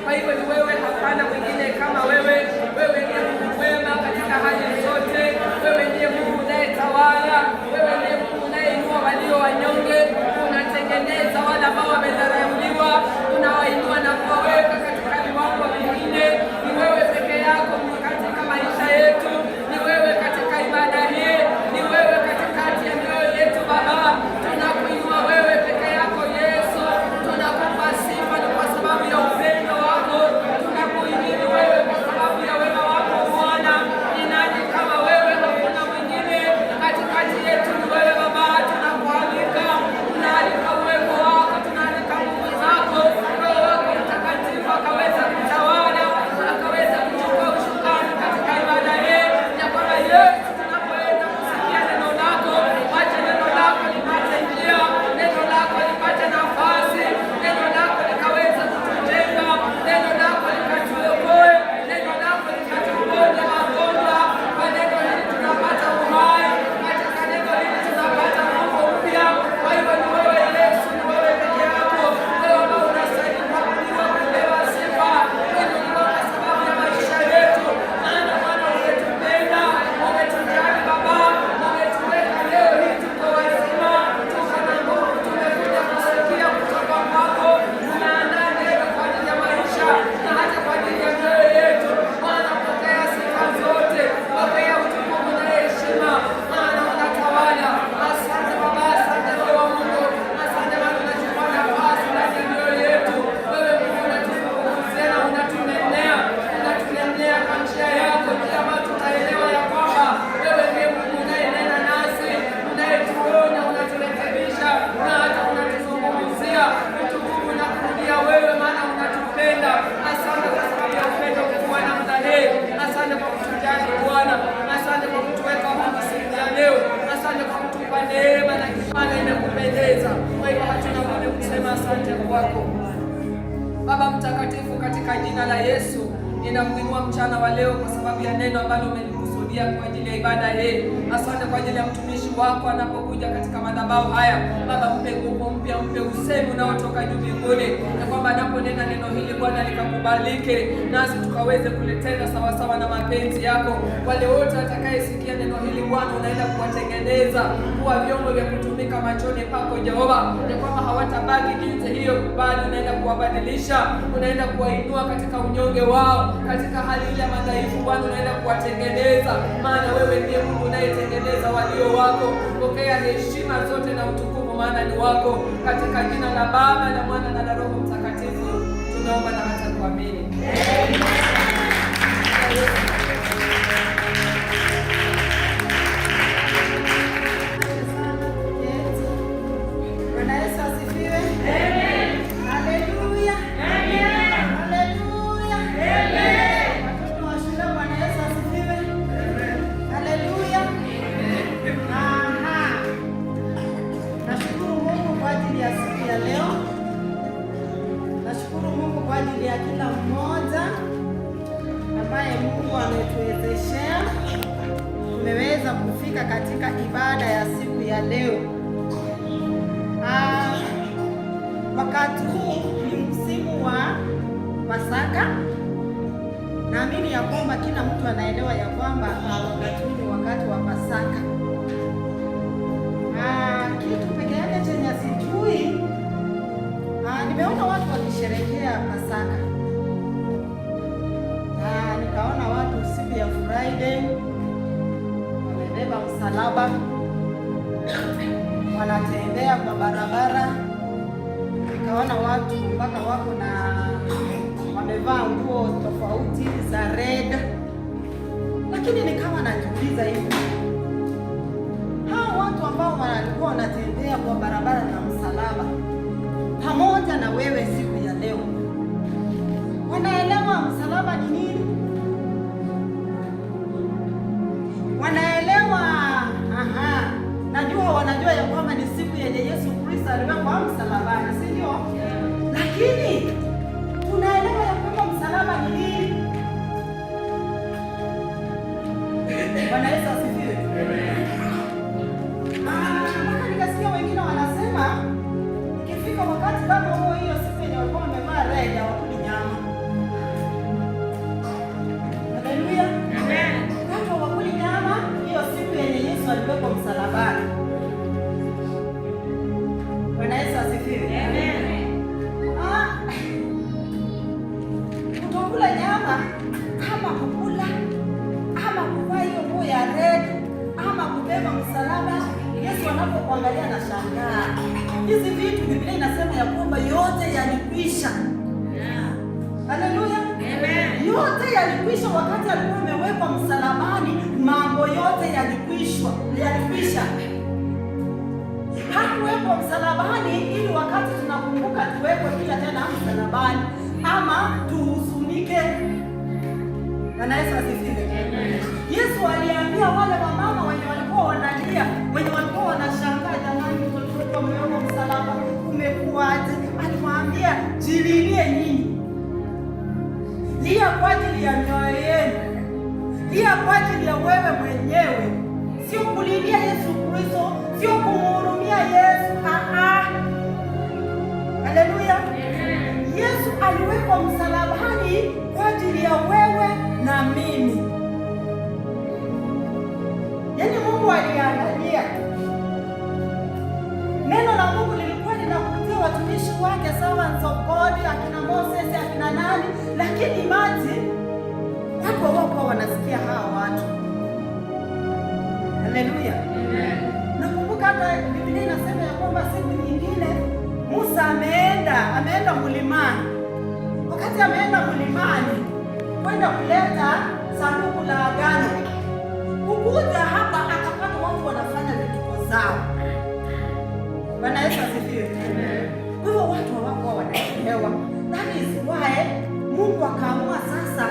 Kwa hivyo ni wewe, hapana mwingine kama wewe. Wewe ndiye Mungu mwema katika hali zote. Wewe ndiye Mungu unayetawala. Wewe ndiye Mungu unayeinua walio wanyonge. Unatengeneza wale ambao wamedharauliwa, unawainua na kuwaweka katika viwango vingine. Ni wewe peke yako katika maisha yetu, ni wewe katika ibada hii, ni wewe katikati ya mioyo yetu Baba. Tunakuinua wewe peke yako Yesu, tunakupa sifa ni kwa sababu ya upendo wako, tunakuhimidi wewe kwa sababu ya wema wako Bwana. Ni nani kama wewe? Hakuna mwingine katikati yetu, ni wewe Baba. Tunakualika, tunaalika uwepo wako, tunaalika nguvu zako, Roho wako Mtakatifu akaweza kutawala, akaweza kuchukua ushukani katika ibada hii, ya kwamba Yesu tunapoenda kusikia neno lako, wacha neno lako lipate njia, neno lako lipate nafasi, neno lako likaweza kutujenga, neno lako likatuokoe, neno lako likatuponya magonjwa. Kwa neno hili tunapata uhai, katika neno hili tunapata nguvu mpya. Kwa hivyo ni wewe Yesu, ni wewe peke yako, wewe ambao unastahili kuabudiwa, kupewa sifa. Hivyo ni kwa sababu ya maisha yetu, maana Bwana umetupenda, umetujali Baba, umetuweka leo hii tuko wazima, tuko na nguvu, tumekuja kusikia kutoka kwako. Umeandaa neno kwa ajili ya maisha na hata kwa ajili ya mioyo yetu. Bwana, pokea sifa zote, pokea utukufu na heshima, maana unatawala. Asante Baba, asante Roho wa Mungu, asante Baba, unachukua nafasi ndani ya mioyo yetu. Wewe Mungu unatuzungumzia na unatunemea kwa njia yako, njia ambayo tutaelewa ya kwamba wewe ndiye Mungu unayenena nasi, unayetuona, unaturekebisha na hata unatuzungumzia. Utukufu na kurudia wewe, maana unatupenda. Asante kwa sababu ya upendo mkubwa namna hii. Asante kwa kutujali Bwana, asante kwa kutuweka huru siku ya leo, asante kwa kutupa neema na kifana inakupendeza. Kwa hivyo hatuna budi kusema asante kwako Baba Mtakatifu, katika jina la Yesu. Ninakuinua mchana wa leo kwa sababu ya neno ambalo umelikusudia kwa ajili ya ibada hii. Asante kwa ajili ya mtumishi wako anapokuja katika madhabahu haya Baba, mpe nguvu mpya, mpe usemi unaotoka juu mbinguni, na kwamba anaponena neno hili Bwana likakubalike, nasi tukaweze kulitenda sawasawa na mapenzi yako. Wale wote watakayesikia neno hili Bwana, unaenda kuwatengeneza kuwa vyombo vya kutumika machoni pako Jehova, ya kwamba hawatabaki jinsi hiyo, bali unaenda kuwabadilisha, unaenda kuwainua katika unyonge wao, katika hali ile ya madhaifu Bwana, unaenda kuwatengeneza, maana wewe ndiye Mungu unayetengeneza walio wako. Pokea heshima zote na utukufu, maana ni wako, katika jina la Baba na Mwana na Roho Mtakatifu tunaomba na hata kuamini. Bwana Yesu asifiwe. Haleluya. Haleluya. Watoto wa shule, Bwana Yesu asifiwe. Haleluya. Nashukuru Mungu kwa ajili ya siku ya leo. Nashukuru Mungu kwa ajili ya kila mmoja ambaye Mungu ametuwezeshea tumeweza kufika katika ibada ya siku ya leo. Wakati huu ni msimu wa Pasaka. Naamini ya kwamba kila mtu anaelewa ya kwamba wakati huu ni wakati wa Pasaka. Kitu peke yake chenye sijui, nimeona watu wakisherehekea Pasaka. Nikaona watu siku ya Friday wamebeba msalaba, wanatembea kwa barabara. Nikaona watu mpaka wako na wamevaa nguo tofauti za red, lakini nikawa najiuliza hivi, hao watu ambao walikuwa wanatembea kwa barabara na msalaba pamoja na wewe siku ya leo, wanaelewa msalaba ni nini? Wanaelewa? Najua wanajua ya kwamba ni siku yenye Yesu Kristo aliwekwa msalabani, si ndio? Lakini tunaelewa ya kwamba msalaba ni nini? Bwana Yesu asifiwe. Mpaka nikasikia wengine wanasema ikifika wakati kama huo, hiyo siku yenye walikuwa wamevaa red hawakuli nyama. msalaba, Yesu anapokuangalia na shangaa. Hizi vitu Biblia inasema ya kwamba yote yalikwisha. Haleluya. Amen. Yote yalikwisha wakati alikuwa amewekwa msalabani, mambo yote yalikwisha. Hakuwekwa msalabani ili wakati tunakumbuka tuwekwe kila tena msalabani ama tuhuzunike. Na Yesu asifiwe. Yesu aliambia wale wamama wenye walikuwa wanalia, wenye walikuwa wanashangaa, jamani, mtoto wetu amewekwa msalaba, umekuwaje? Aliwaambia, jililie nyinyi. Lia kwa ajili ya mioyo yenu. Lia kwa ajili ya wewe mwenyewe. Sio kulilia Yesu Kristo, sio kumhurumia Yesu. Haleluya. Yesu aliwekwa msalabani kwa ajili ya wewe na mimi. Yaani Mungu aliangalia. Neno la Mungu lilikuwa linakutia watumishi wake servants of God, akina Moses, akina nani, lakini imagine watu hawakuwa wanasikia hawa watu. Haleluya. Nakumbuka hata Biblia inasema ya kwamba siku nyingine Musa ameenda mlimani. Wakati ameenda mlimani kwenda kuleta sanduku la agano, kukuja hapa akapata watu wanafanya vituko zao. Bwana Yesu asifiwe. Kwa hivyo watu hawakuwa wanaelewa. That is why Mungu akaamua sasa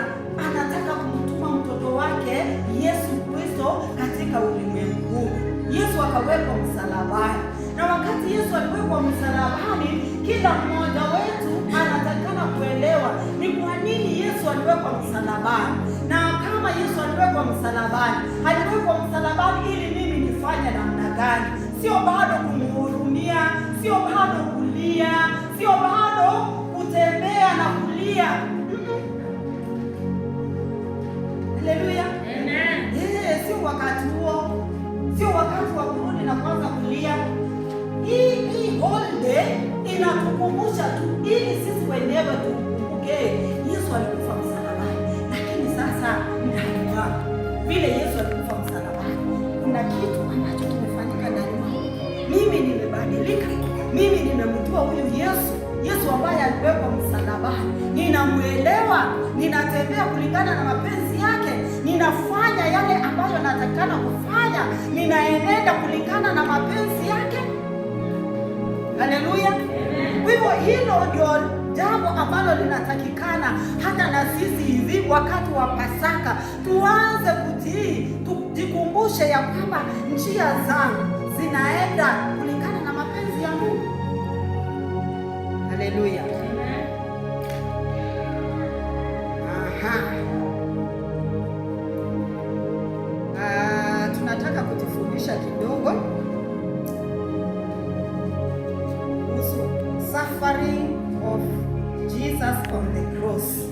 anataka kumtuma mtoto wake Yesu Kristo katika ulimwengu huu. Yesu akawekwa msalabani. Na wakati Yesu aliwekwa msalabani, kila mmoja wetu anatakana kuelewa ni kwa nini Yesu aliwekwa msalabani. Na kama Yesu aliwekwa msalabani ili mimi nifanye namna gani? Sio bado kumhurumia, sio bado kulia, sio bado kutembea na kulia. Haleluya. Amen. Sio wakati huo. Sio wakati wa kurudi na kuanza kulia. Hii holiday inatukumbusha tu ili sisi wenyewe tukumbuke Yesu alikufa msalabani. Lakini sasa ndio vile Yesu alikufa msalabani, kuna kitu ambacho kimefanyika ndani yangu. Mimi nimebadilika. Mimi nimemjua huyu Yesu ambaye aliwekwa msalabani. Ninamuelewa, ninatembea kulingana na mapenzi yake, ninafanya yale ambayo natakana kufanya, ninaenenda kulingana na mapenzi yake. Haleluya. Kwa hivyo hilo ndio jambo ambalo linatakikana hata na sisi hivi wakati wa Pasaka tuanze kutii, tujikumbushe ya kwamba njia zangu zinaenda kulingana na mapenzi ya Mungu. Haleluya. Tunataka kujifundisha kidogo kuhusu suffering of Jesus on the cross,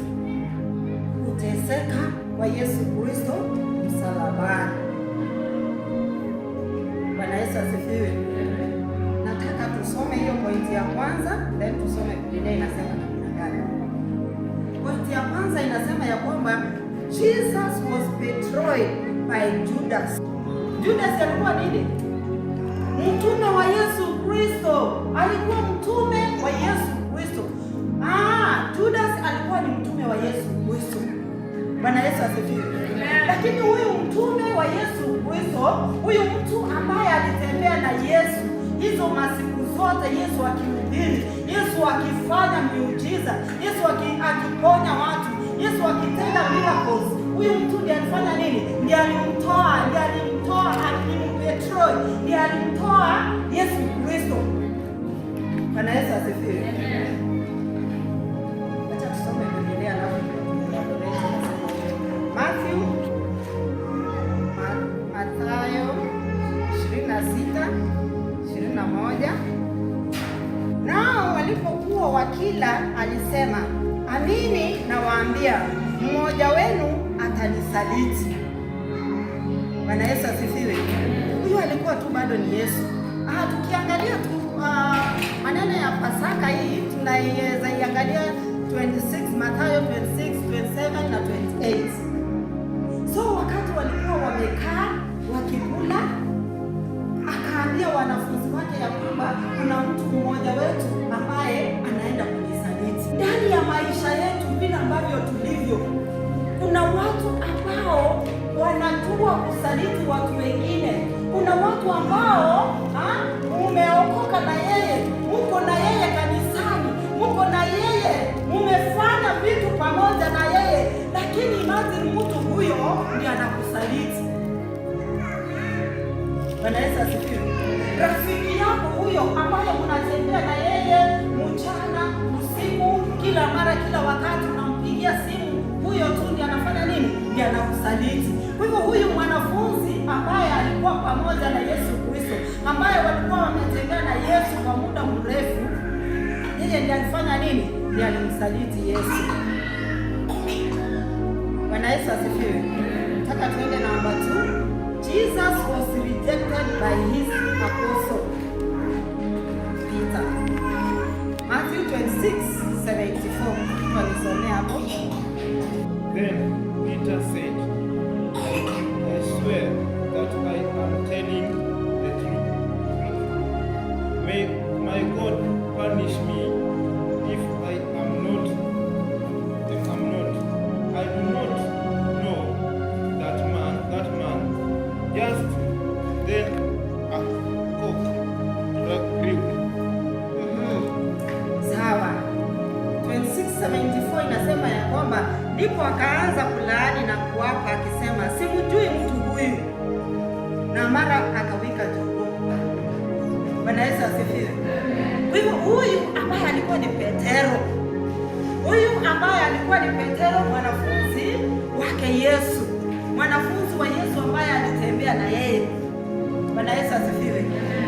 kuteseka kwa Yesu Kristo msalabani. Bwana Yesu asifiwe. Nataka tusome hiyo pointi ya kwanza, then tusome Biblia inasema namna gani. Pointi ya kwanza inasema ya kwamba Jesus was betrayed by Judas. Judas alikuwa nini? Mtume wa Yesu Kristo. Alikuwa mtume wa Yesu Kristo. Judas alikuwa ni mtume wa Yesu Kristo. Bwana Yesu asifiwe. Lakini huyu mtume wa Yesu Kristo, huyu mtu ambaye alitembea na Yesu hizo masiku zote, Yesu akihubiri, Yesu akifanya miujiza, Yesu akiponya watu, Yesu akitenda miracles, huyu mtu ndiye alifanya nini? Ndiye alimtoa, alimpetrol, ndiye alimtoa Yesu Kristo. Bwana Yesu asifiwe. Acha tusome Biblia na Mathayo 26:21. Nao walipokuwa wakila alisema, amini nawaambia, mmoja wenu atanisaliti. Bwana Yesu asifiwe. Huyu alikuwa tu bado ni Yesu. Tukiangalia tu maneno ya Pasaka hii tunaiweza iangalia 26, Mathayo 26, 27 na 28. So wakati walikuwa wamekaa wakikula, kusaliti watu wengine. Kuna watu ambao umeokoka na yeye, uko na yeye kanisani, uko na yeye, umefanya vitu pamoja na yeye, lakini imagine mtu huyo ndiye anakusaliti. Bwana Yesu asifiwe. Rafiki yako huyo ambaye unatembea na yeye mchana, usiku, kila mara, kila wakati unampigia simu, huyo tu ndiye anafanya nini? Ndiye anakusaliti. Kwa hivyo huyu mwanafunzi ambaye alikuwa pamoja na Yesu Kristo, ambaye walikuwa wametembea na Yesu kwa muda mrefu, yeye ndiye alifanya nini? Ndiye alimsaliti Yesu. Bwana Yesu asifiwe. Nataka tuende namba 2. Jesus was rejected by his apostle Peter. Matthew 26:74. Tulisomea hapo. Then Peter said, I swear that I am telling the truth. May my God punish me if I am not. I do not know that man. Just then a cock crew. Sawa. 26:74 inasema ya kwamba ndipo akaanza kulaani na kuapa akisema, simjui mtu huyu, na mara akawika juu. Bwana Yesu asifiwe. Kwa hivyo huyu ambaye alikuwa ni Petero, mwanafunzi wake Yesu, mwanafunzi wa Yesu ambaye alitembea na yeye. Bwana Yesu asifiwe.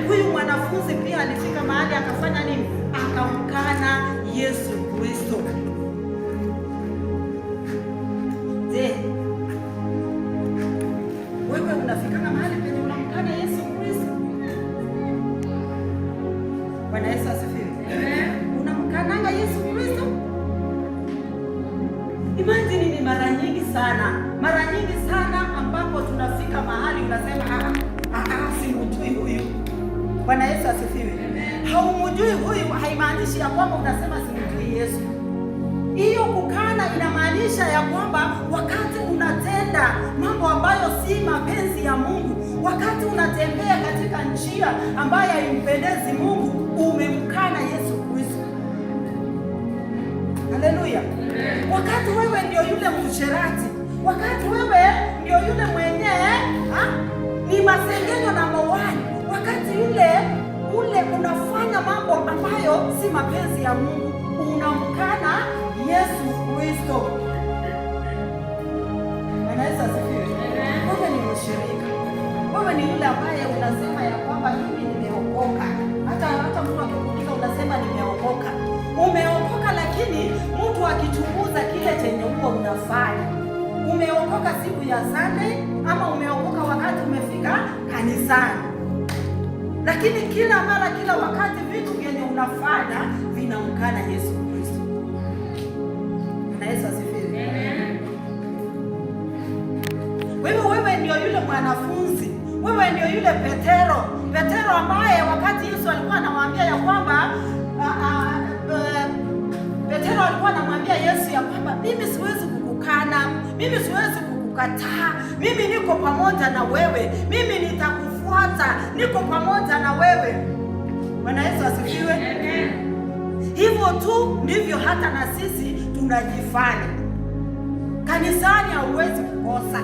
Huyu mwanafunzi pia alifika mahali akafanya nini? Akamkana Yesu Kristo. Je, wewe unafika mahali penye unamkana Yesu Kristo? Bwana Yesu asifiwe. Unamkananga Yesu Kristo? Imagine ni mara nyingi sana ambapo tunafika mahali unasema simjui huyu. Bwana Yesu asifiwe. Haumjui huyu haimaanishi ya kwamba unasema simjui Yesu. Hiyo kukana inamaanisha ya kwamba wakati unatenda mambo ambayo si mapenzi ya Mungu, wakati unatembea katika njia ambayo haimpendezi Mungu, umemkana Yesu Kristo. Haleluya. Wakati wewe ndio yule msherati, wakati wewe ndio yule mwenye ni masengenyo na mauaji, wakati ule unafanya mambo ambayo si mapenzi ya Mungu, unamkana Yesu Kristo. Bwana Yesu asifiwe. Wewe ni mshirika, wewe ni yule ambaye unasema ya kwamba mimi nimeokoka. Hata mtu akikuuliza unasema nimeokoka. Umeokoka, lakini mtu akichunguza kile chenye huo unafanya, umeokoka siku ya Sunday ama umeokoka wakati umefika kanisani, lakini kila mara, kila wakati vitu vyenye unafanya vinamkana Yesu Kristo. Na Yesu asifiwe. Wewe ndio yule mwanafunzi, wewe ndio yule Petero ambaye wakati Yesu alikuwa anamwambia ya kwamba Petero alikuwa anamwambia Yesu ya kwamba mimi siwezi kukukana, mimi siwezi kukukataa, mimi niko pamoja na wewe, mimi nitakufuata, niko pamoja na wewe. Bwana Yesu asifiwe. Hivyo tu ndivyo hata na sisi tunajifanya. Kanisani hauwezi kukosa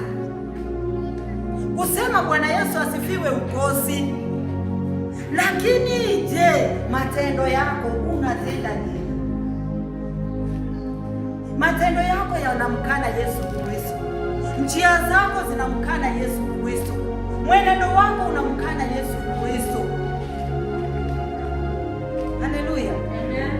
kusema Bwana Yesu asifiwe, ukosi. Lakini je, matendo yako unatenda nini? Matendo yako yanamkana Yesu Kristo. Njia zako zinamkana Yesu Kristo. Mwenendo wako unamkana Yesu Kristo. Haleluya. Amen.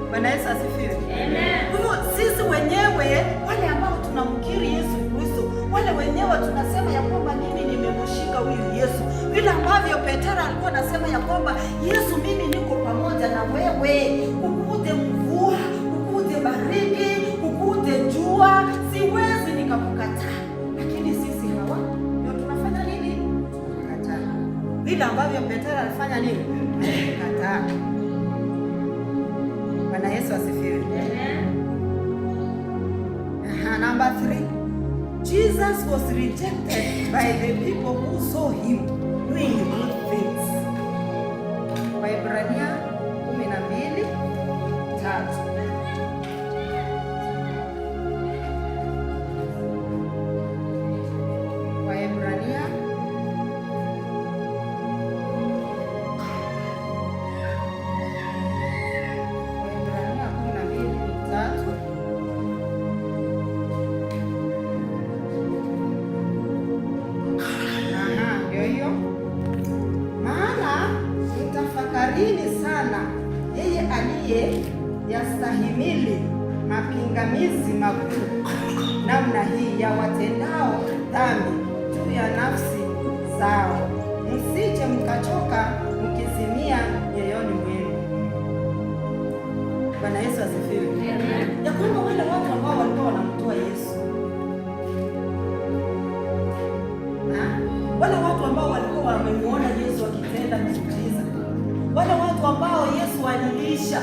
Bwana Yesu asifiwe. Amen. Kwa hivyo sisi wenyewe wale ambao tunamkiri Yesu Kristo, wale wenyewe tunasema ya kwamba mimi nimemshika huyu Yesu. Vile ambavyo Petero alikuwa anasema ya kwamba Yesu, mimi niko pamoja na wewe. Ukuje mvua, ukuje baridi, ukuje jua, siwezi nikakukataa. Lakini sisi hawa ndio tunafanya nini? Kukataa. Vile ambavyo Petero alifanya nini? Kukataa. Bwana Yesu asifiwe. Amen. Number 3. Jesus was rejected by the people who saw him doing good things. Waebrania 12:3. Waebrania 12:3. Sana yeye aliye yastahimili mapingamizi makuu namna hii ya watendao dhambi juu ya nafsi zao, msije mkachoka mkizimia mioyoni mwenu. Bwana Yesu asifiwe. Ya kwamba wale watu ambao walikuwa wanamtoa Yesu, wale watu ambao walikuwa wamemuona Yesu akitenda miujiza, wale watu ambao Yesu alilisha,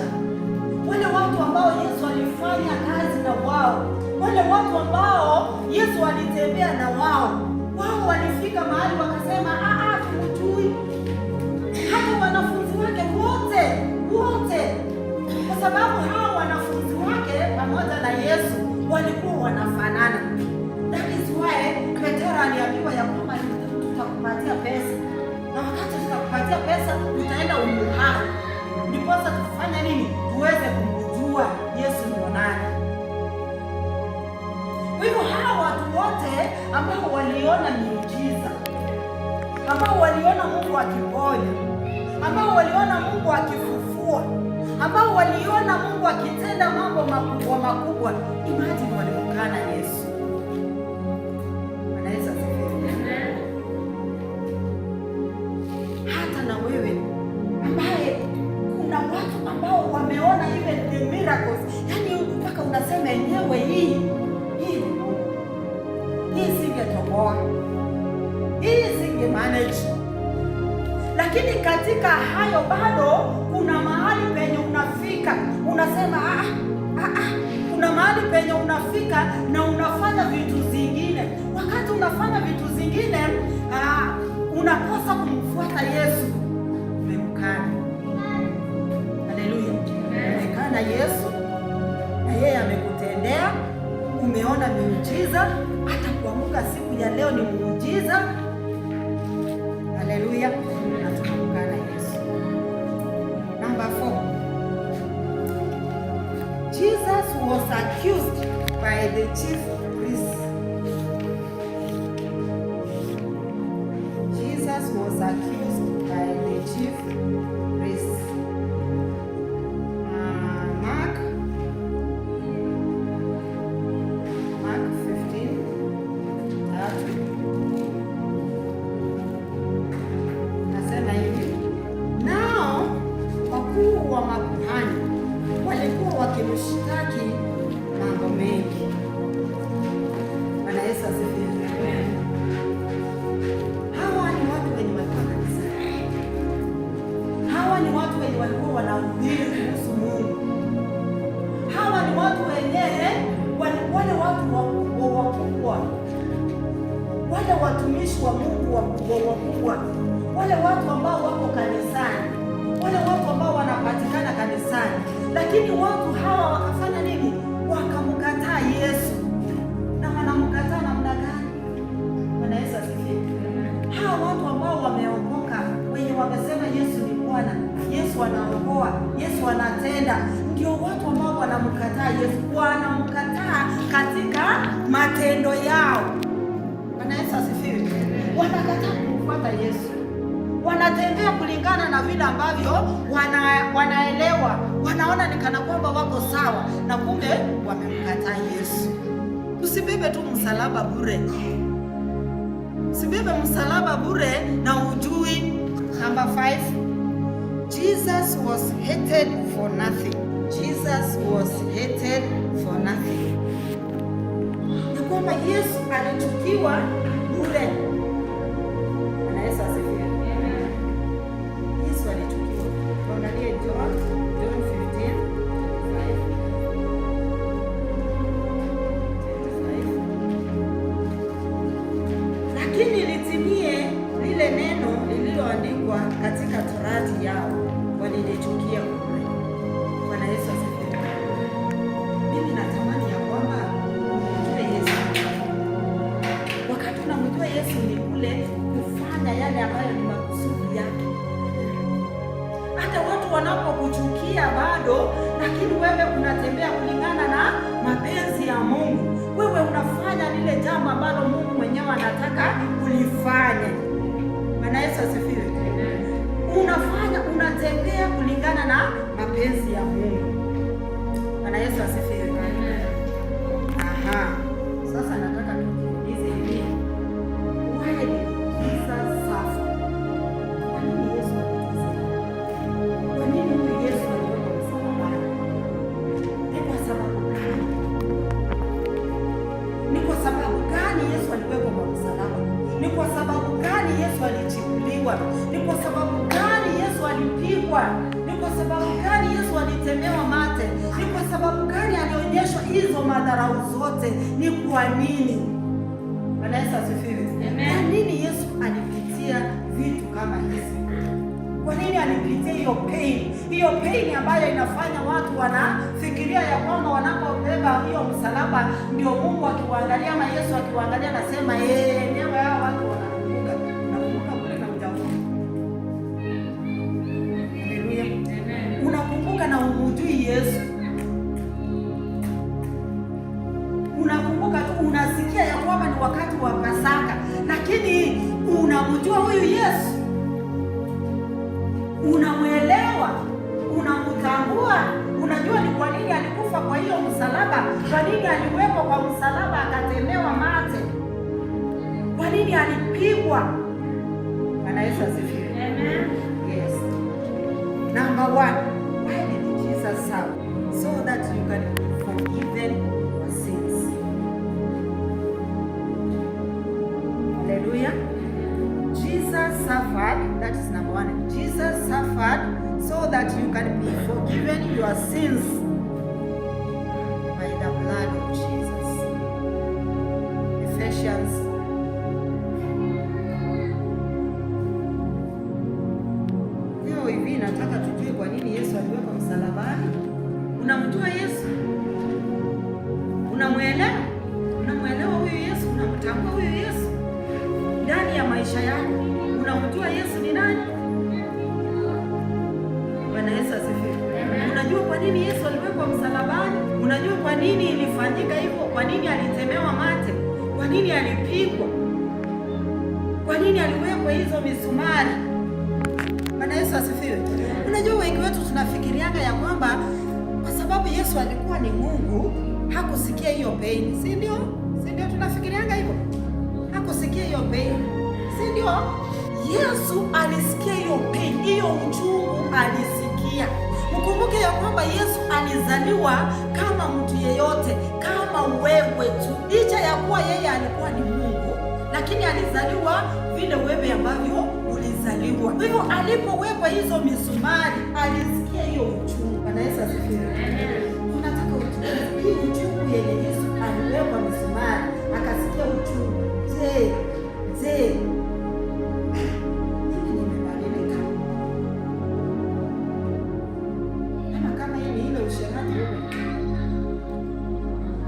wale watu ambao Yesu alifanya kazi na wao, wale watu ambao Yesu alitembea na wao, wao walifika mahali wakasema, tumjui. Hata wanafunzi wake wote, kwa sababu hao wanafunzi wake pamoja na Yesu walikuwa wanafanana. That is why Petro aliambiwa ya kwamba tutakupatia pesa, na wakati tutakupatia pesa tutaenda umuhani, ndiposa tufanye nini? Tuweze kumjua Yesu ni nani. Kwa hivyo hawa watu wote ambao waliona miujiza, ambao waliona Mungu akiponya, ambao waliona Mungu akifufua, ambao waliona Mungu akitenda mambo makubwa, imagine walimkana Yesu. Anaweza hata na wewe ambaye kuna watu ambao wameona even the miracles, yani mpaka unasema yenyewe hii singetoboa, hii singe manage. Lakini katika hayo bado kuna mahali penye unafika unasema kuna mahali penye unafika na unafanya vitu zingine. Wakati unafanya vitu zingine unakosa kumfuata Yesu, umemkana. Haleluya, umekana Yesu na yeye amekutendea, umeona miujiza, hata kuamka siku ya leo ni muujiza. Haleluya, na tunamkana Yesu. Number 4. Jesus was accused by the chief priests. Jesus was accused by the chief priests. Mark 15:3. Nasema hivi, nao wakuu wa makuhani walikuwa wakimshtaki mambo mengi. Bwana Yesu asifiwe. Hawa ni watu wenye walikuwa kanisani, hawa ni watu wenye walikuwa wanahubiri kuhusu Mungu, hawa ni watu wenyewe wale watu wakubwa, wale watumishi wa Mungu wakubwa, wale watu ambao wako kanisani, wale watu ambao wanapatikana kanisani. Lakini watu hawa wakafanya nini? Wakamkataa Yesu. Na wanamkataa namna gani? Bwana Yesu asifiwe. Hawa watu ambao wameokoka, wenye wamesema Yesu ni Bwana, Yesu anaokoa, Yesu anatenda, ndio watu ambao wanamkataa Yesu. Wanamkataa katika matendo yao. Bwana Yesu asifiwe. Wanakataa kumfuata Yesu, wanatembea kulingana na vile ambavyo wanaelewa, wanaona ni kana kwamba wako sawa, na kumbe wamemkataa Yesu. Usibebe tu msalaba bure, usibebe msalaba bure na ujui. Number 5. Jesus was hated for nothing. Jesus was hated for nothing. Ni kwamba Yesu alichukiwa bure. Bwana Yesu asifiwe. Yesu alichukiwa. Tuangalie John 15:5. katika torati yao walinichukia bure. Bwana Yesu asifiwe. Mimi natamani ya kwamba umjue Yesu. Wakati unamjua Yesu ni kule kufanya yale ambayo ni makusudi yake. Hata watu wanapokuchukia bado, lakini wewe unatembea kulingana na mapenzi ya Mungu. Wewe unafanya lile jambo ambalo Mungu mwenyewe anataka ulifanye. Bwana Yesu asifiwe. Unatembea kulingana na mapenzi ya Mungu. Bwana Yesu asifiwe. Aha. Sasa nataka tuulize hivi. Why did Jesus suffer? Kwa nini Yesu aliteseka? Kwa nini huyu Yesu aliwekwa msalabani? Ni kwa sababu gani? Ni kwa sababu gani Yesu aliwekwa kwa msalaba? Ni kwa sababu gani Yesu alichukuliwa? Ni kwa sababu gani Yesu alipigwa? Ni kwa sababu gani Yesu alitemewa mate? Ni kwa sababu gani alionyeshwa hizo madharau zote? Ni kwa nini? Bwana Yesu asifiwe. Kwa nini Yesu alipitia vitu kama hizi? Kwa nini alipitia hiyo pain? Hiyo pain ambayo inafanya watu wanafikiria ya kwamba wanapobeba hiyo msalaba ndio Mungu akiwaangalia ama Yesu akiwaangalia anasema newe hao watu wanakumbuka. Unakumbuka kule na mjauko. Haleluya. Unakumbuka na umujui Yesu. Unakumbuka tu, unasikia ya kwamba ni wakati wa Pasaka, lakini unamjua huyu Yesu. Unamwelewa, unamtambua, unajua ni kwa nini alikufa kwa hiyo msalaba, kwa nini aliwekwa kwa msalaba akatemewa mate, kwa nini alipigwa. Bwana Yesu asifiwe. Amen. Yes. Number 1, why did Jesus suffer? So that you can be forgiven your sins. Hallelujah. Jesus suffered, that is number 1. Jesus suffered so that you can be forgiven your sins by the blood of Jesus. Ephesians. Leo hivi nataka tujue kwa nini Yesu aliwekwa msalabani. Unamjua Yesu? Unamwelewa? Unamwelewa huyu Yesu? Unamtambua huyu Yesu ndani ya maisha yako? Unamjua Yesu ni nani? Bwana Yesu asifiwe. Unajua kwa nini Yesu aliwekwa msalabani? Unajua kwa nini ilifanyika hivyo? Kwa nini alitemewa mate? Kwa nini alipigwa? Kwa nini aliwekwa hizo misumari? Bwana Yesu asifiwe. Unajua wengi wetu tunafikirianga ya kwamba kwa sababu Yesu alikuwa ni Mungu hakusikia hiyo pain, si ndio? Si ndio tunafikirianga hivyo? Hakusikia hiyo pain, si ndio? Yesu alisikia hiyo pain, hiyo uchungu alisikia. Mkumbuke ya kwamba Yesu alizaliwa kama mtu yeyote, kama wewe tu. Licha ya kuwa yeye alikuwa ni Mungu, lakini alizaliwa vile wewe ambavyo ulizaliwa. Kwa hivyo alipowekwa hizo misumari, alisikia hiyo uchungu. Bwana Yesu asifiwe. Unataka uchungu, hii uchungu yenye Yesu aliwekwa misumari, akasikia uchungu. Je,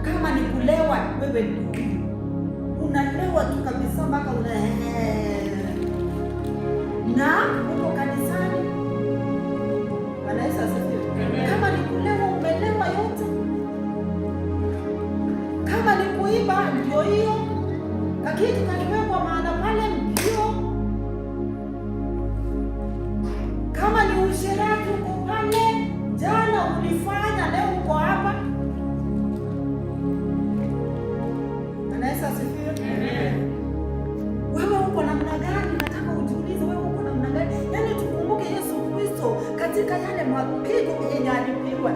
kama ni kulewa, wewe ndio unalewa tu kabisa mpaka na uko kanisani. Bwana Yesu asifiwe. Kama ni kulewa, umelewa yote. Kama ni kuiba, ndio hiyo kakitu kaliwekwa maana pale, ndio. Kama ni usherati, uko pale, jana ulifanya, leo uko hapa. Bwana Yesu asifiwe. Wewe uko namna gani? Nataka ujiulize, wewe uko namna gani? Yaani tukumbuke Yesu Kristo katika yale mapigo yenye alipigwa.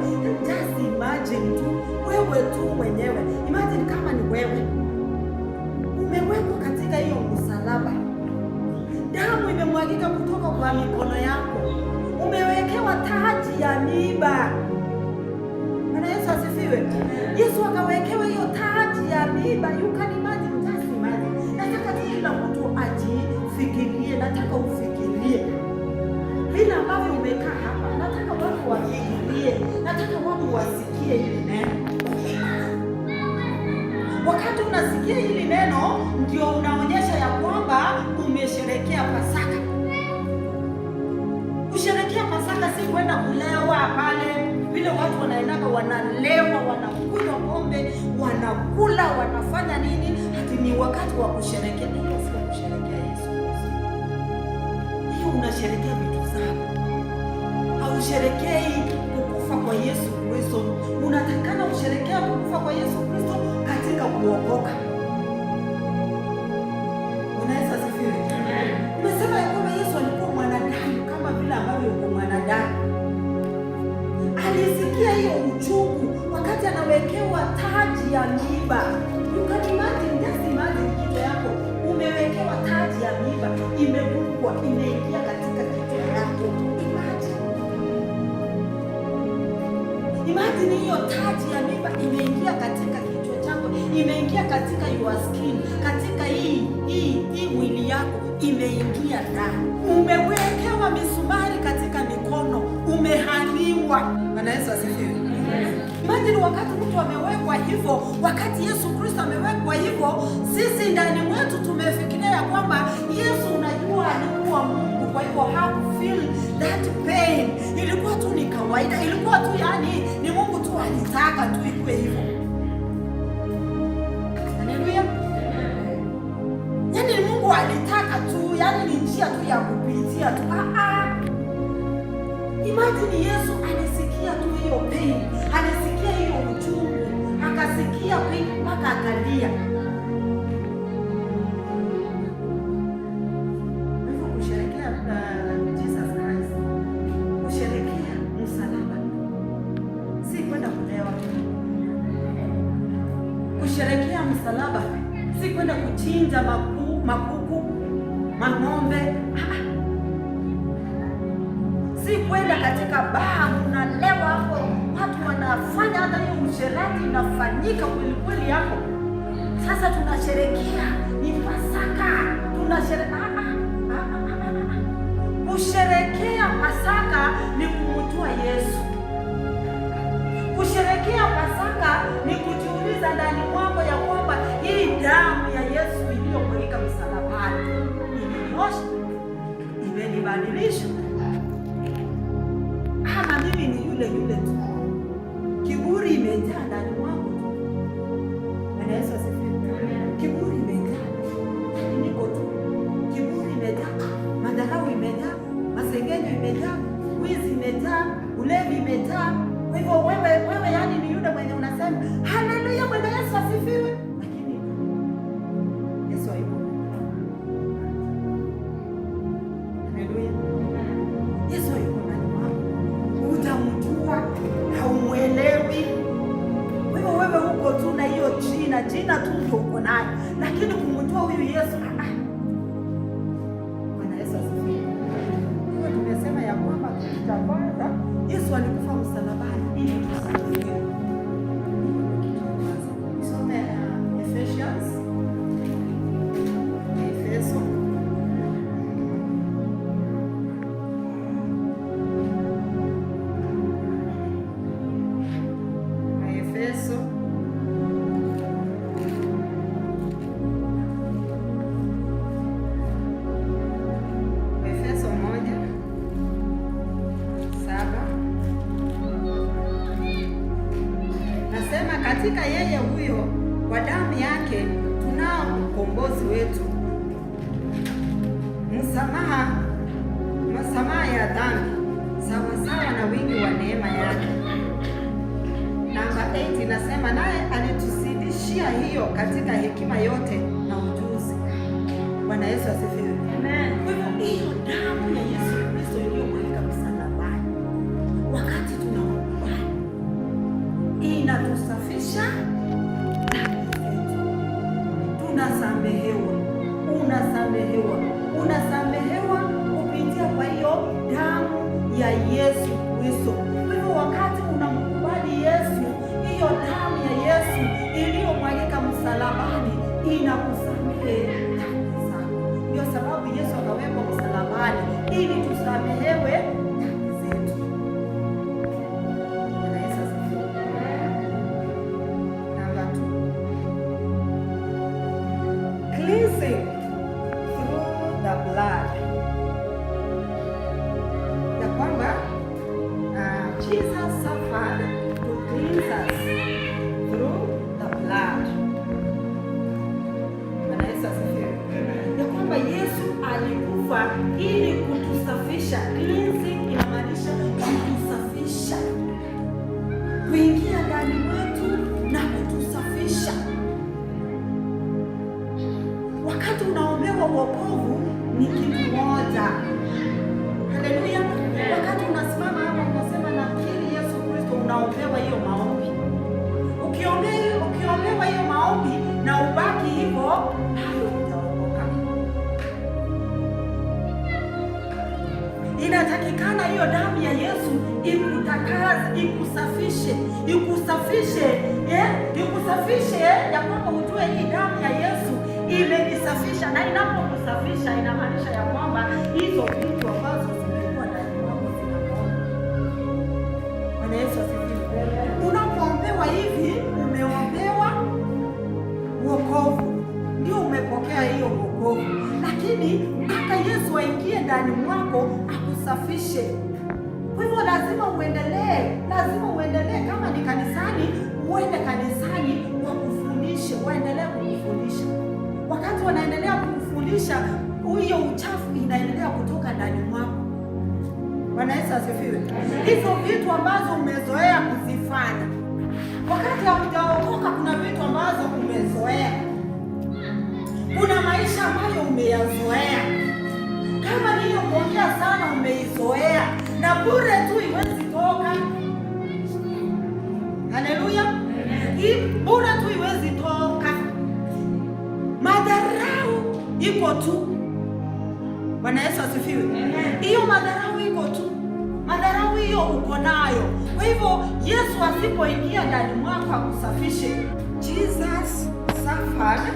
Just imagine tu, wewe tu mwenyewe. Imagine kama ni wewe umewekwa katika hiyo msalaba, damu imemwagika kutoka kwa mikono yako, umewekewa taji ya miiba. Bwana Yesu asifiwe. Yesu akawekewa hiyo taji ya miiba. You can imagine, just imagine. Nataka kila mtu ajifikirie, nataka ufikirie vile ambavyo umekaa hapa, nataka watu wakiingie, nataka watu wasikie hili neno. Wakati unasikia hili neno, ndio unaonyesha ya kwamba umesherekea Pasaka. Kusherekea Pasaka si kwenda kulewa pale vile watu wanaendaka, wanalewa, wanakunywa pombe, wanakula, wanafanya nini. Hati ni wakati wa kusherekea. Hiyo sio kusherekea Yesu Kristo. Hiyo unasherekea vitu zako. Hausherekei kukufa kwa Yesu Kristo. Unatakana usherekea kukufa kwa Yesu Kristo katika kuokoka. Unaweza sifiwe. Umesema ya kwamba Yesu alikuwa mwanadamu kama vile ambavyo yuko mwanadamu. Alisikia hiyo uchungu wakati anawekewa taji ya miiba. You can imagine, just imagine kichwa yako umewekewa taji ya miiba, imebukwa, imeingia katika kichwa yako. Imagine hiyo taji ya miiba imeingia katika kichwa chako, imeingia katika your skin, katika hii mwili yako, imeingia ndani. Umewekewa misumari katika mikono, umehaniwa. Bwana Yesu asifiwe. Imagine wakati mtu amewekwa hivyo, wakati Yesu Kristo amewekwa hivyo, sisi ndani mwetu tumefikiria ya kwamba Yesu, unajua, alikuwa Mungu, kwa hivyo hakufeel that pain. Ilikuwa tu ni kawaida, ilikuwa tu yani ni Mungu tu alitaka tu ikuwe hivyo. Haleluya. Yani Mungu alitaka tu, yani ni njia tu ya kupitia tu. Imagine Yesu alisikia tu hiyo pain, alisikia hiyo uchungu, akasikia pain mpaka akalia. Hivyo kusherekea Jesus Christ, kusherekea msalaba, si kwenda kulewa. Kusherekea msalaba si kwenda kuchinja makuku, mang'ombe. Si kwenda katika baa unalewa hapo, watu wanafanya hata hiyo usherati inafanyika kweli kweli hapo. Sasa tunasherekea ni Pasaka, tunasherekea. Kusherekea Pasaka ni kumjua Yesu. Kusherekea Pasaka ni kujiuliza ndani mwako ya kwamba hii damu ya Yesu iliyomwagika msalabani iliniosha, imenibadilisha. Mimi ni yule tu. Kiburi imejaa ndani mwangu tu. Bwana Yesu asifiwe. Kiburi imejaa. Niko tu. Kiburi imejaa. Madharau imejaa. Masengenyo imejaa. Wizi imejaa. Ulevi imejaa. Kwa hivyo wewe yani ni yule mwenye unasema haleluya, Bwana Yesu asifiwe. Lakini Yesu hayupo. Haleluya. Yesu hayupo. Haumwelewi. Wewe huko tu na hiyo jina tu ndio uko nayo, lakini kumjua huyu Yesu. Bwana Yesu asifiwe. Kwa tumesema ya kwamba kitu cha kwanza Yesu alikufa msalabani ili tusamehewe. Tusome Efeso katika yeye huyo kwa damu yake tunao ukombozi wetu, msamaha ya dhambi sawasawa na wingi wa neema yake. Namba 8 inasema naye alituzidishia hiyo katika hekima yote na ujuzi. Bwana Yesu asifiwe. Amen. Kwa hivyo hiyo damu ya Yesu Kristo iliyomwagika msalabani, wakati tunaokubali, inatusafisha dhambi zetu. Tunasamehewa, unasamehewa kupitia kwa hiyo damu ya Yesu Kristo. Kwa hivyo wakati unamkubali Yesu, hiyo damu ya Yesu iliyomwagika msalabani inakusamehe dhambi zako. Ndio sababu Yesu akawekwa msalabani ili tusamehewe Jesus suffered to cleanse us through the blood. Bwana Yesu asifiwe. Ya kwamba Yesu alikufa ili kutusafisha. Cleansing inamaanisha kutusafisha, kuingia ndani mwetu na kutusafisha. Wakati unaombewa wokovu ni kitu moja. Haleluya. Wakati unasimama hapa unasema nakiri Yesu Kristo, unaombewa hiyo maombi. Ukiombewa hiyo maombi na ubaki hivyo, hayo utaokoka. Inatakikana hiyo damu ya Yesu ikutakaze, ikusafishe ya kwamba ujue hii damu ya Yesu imenisafisha. Na inapokusafisha inamaanisha ya kwamba hizo vitu ambazo zimekuwa ndani yako zinaondoka. Bwana Yesu asifiwe. Unapoombewa hivi, umeombewa wokovu, ndio umepokea hiyo wokovu, lakini mpaka Yesu aingie ndani mwako akusafishe. Kwa hivyo lazima uendelee. Kama ni kanisani, uende kanisani wakufundishe, waendelee kukufundisha. Wakati wanaendelea kukufundisha, hiyo uchafu inaendelea kutoka ndani mwako. Bwana Yesu asifiwe. Hizo vitu ambazo umezoea kuzifanya wakati haujaokoka, kuna vitu ambazo umezoea, kuna maisha ambayo umeyazoea. Kama ni hiyo kuongea sana umeizoea, na bure tu iwezi toka. Haleluya. Bure tu iwezi toka. Madharau iko tu. Bwana Yesu asifiwe. Hiyo madharau iko tu. Madharau hiyo uko nayo. Kwa hivyo Yesu asipoingia ndani mwako akusafishe. Jesus suffered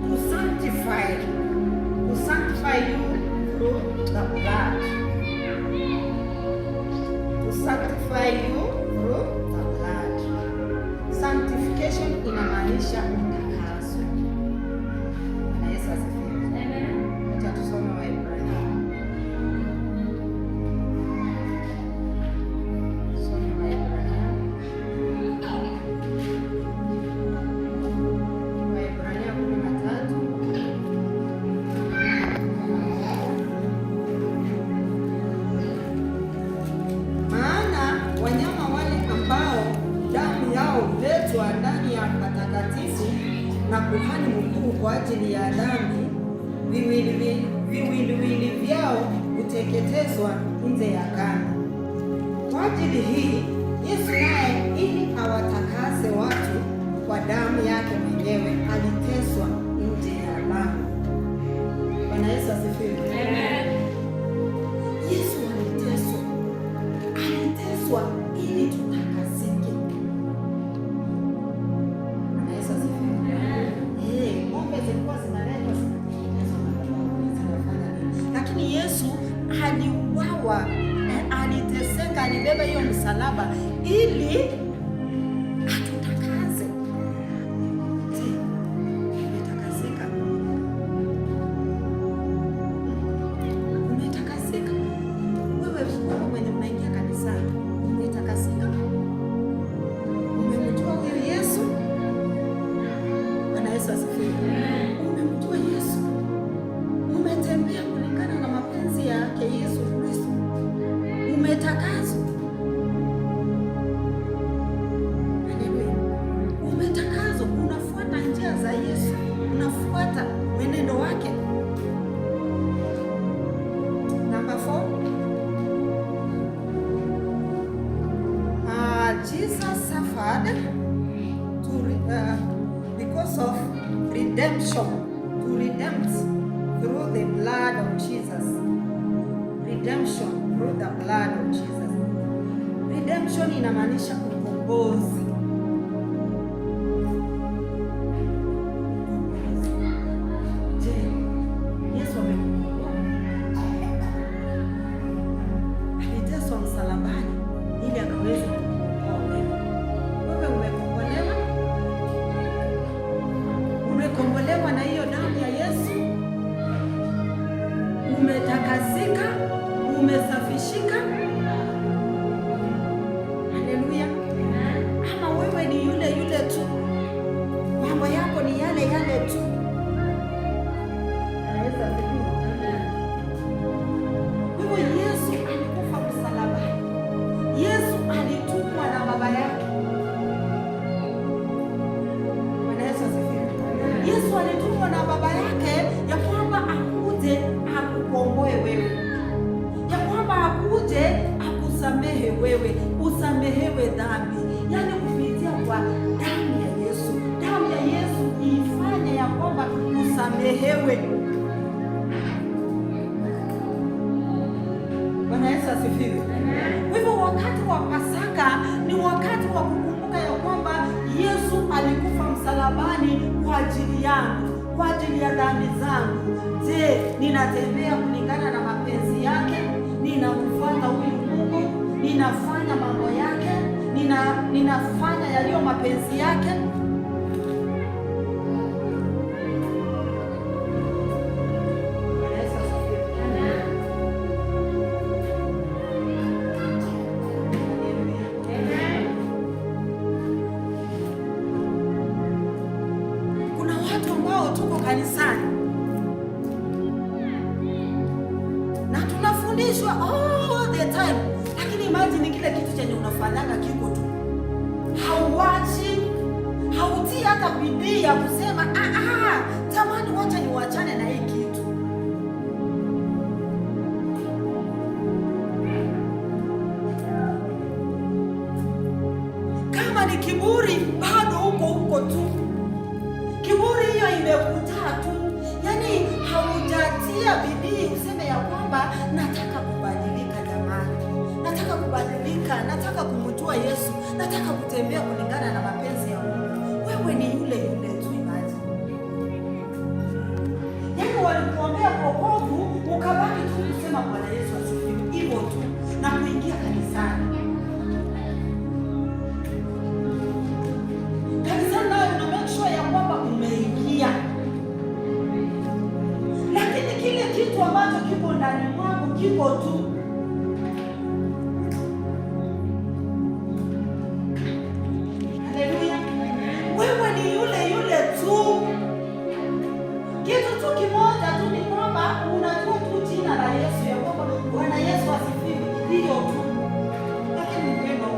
to sanctify you through the blood. To sanctify you through the blood. Sanctification inamaanisha utakaso. Bwana Yesu asifiwe. Amen. Acha tusome Waebrania. Ndani ya patakatifu na kuhani mkuu kwa ajili ya dhambi, viwiliwili vyao huteketezwa nje ya kambi. Kwa ajili hii Yesu naye, ili awatakase watu kwa damu yake mwenyewe, aliteswa nje ya lango. Bwana Yesu asifiwe. Amen. Yesu aliteswa ili tutakasike. Lakini Yesu aliuawa, aliteseka, alibeba hiyo msalaba ili atutakase. Umetakasika? Umetakasika? Wewe mwenye unaingia kanisani, umetakasika? Umemjua huyo Yesu? Bwana Yesu asifiwe. Umemjua Yesu? Umetembea kulingana na mapenzi yake Yesu Kristo? Umetakaswa? Haleluya. Umetakaswa, unafuata njia za Yesu, unafuata mwenendo wake. Number 4. Jesus suffered because of redemption, to redeem through the blood of Jesus. Redemption through the blood of Jesus. Redemption inamaanisha ukombozi. Je, Yesu amekukomboa? Aliteswa msalabani ili akaweze kukomboa wewe. Wewe umekombolewa? Umekombolewa na hiyo damu ya Yesu? Umetakasika? Umesafishika? akusamehe wewe, usamehewe dhambi, yaani kupitia kwa damu ya Yesu. Damu ya Yesu ifanye ya kwamba usamehewe. Bwana Yesu asifiwe. Kwa hivyo wakati wa Pasaka ni wakati wa kukumbuka ya kwamba Yesu alikufa msalabani kwa ajili yangu, kwa ajili ya dhambi zangu. Je, ninatembea kulingana na mapenzi yake? Ninamfuata huyu Mungu? Ninafanya mambo yake? Ninafanya yaliyo mapenzi yake? Tuko kanisani na tunafundishwa all the time, lakini imagine kile kitu chenye unafanyanga kiko tu, hauachi, hautii hata bidii ya kusema tamani wacha niwachane na hii kitu. Kama ni kiburi, bado huko tu. Kiburi hiyo imekutaa tu, yaani haujatia bidii useme ya kwamba nataka kubadilika. Jamani, nataka kubadilika, nataka kumjua Yesu, nataka kutembea kulingana na mapenzi ya Mungu. Wewe ni yule tu, imagine. Yaani walikuombea wokovu ukabaki tu kusema Bwana Yesu asifiwe, hivyo tu na kuingia kanisani. Lakini kile kitu ambacho kipo ndani mwako kipo tu. Haleluya. Wewe ni yule tu. Kitu tu kimoja tu ni kwamba unajua tu jina la Yesu, ya kwamba Bwana Yesu asifiwe, hiyo tu. Lakini mpendo,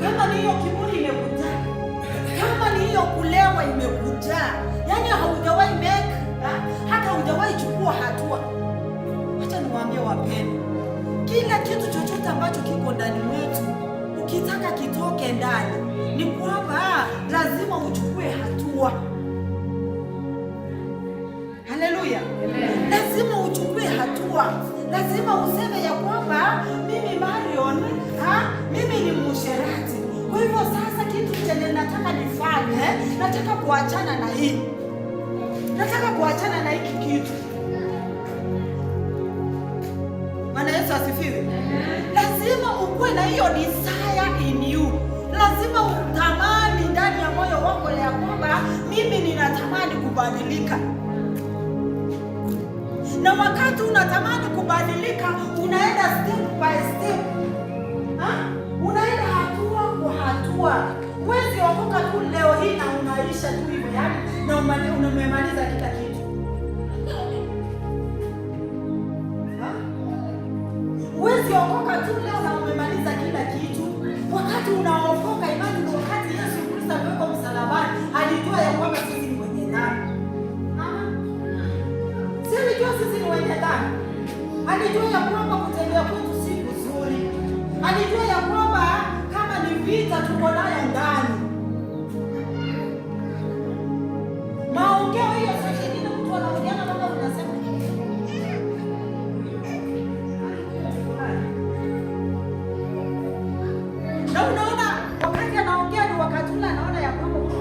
kama ni hiyo kiburi imekujaa, kama ni hiyo kulewa imekujaa, yaani haujawahi make hata haujawahi chukua hatua. Acha niwaambie wapendwa, kila kitu chochote ambacho kiko ndani mwetu ukitaka kitoke ndani, ni kwamba lazima uchukue hatua. Haleluya. Lazima uchukue hatua, lazima useme ya kwamba mimi Marion, mimi ni msherati. Kwa hivyo sasa kitu chenye nataka nifanye, nataka kuachana na hii, nataka kuachana na hiki kitu. Bwana Yesu asifiwe. Lazima ukuwe na hiyo desire in you, lazima utamani ndani ya moyo wako ya kwamba mimi ninatamani kubadilika. Na wakati unatamani kubadilika, unaenda step by step, unaenda hatua kwa hatua. Huwezi okoka tu leo hii na unaisha tu hivyo, yaani na umemaliza kila kitu. Huwezi okoka tu leo na umemaliza kila kitu. Wakati unaokoka, imani ni wakati Yesu Kristo alikuwa msalabani, alijua ya kwamba sisi ni wenye dhambi. Alijua sisi ni wenye dhambi. Alijua ya kwamba kutembea kwetu si kuzuri. Alijua ya kwamba kama ni vita tuko nayo ndani. Maongeo hiyo sasa ingine mtu anaongeana kama unasema na unaona wakati anaongea ni wakati ule anaona ya kwamba mtu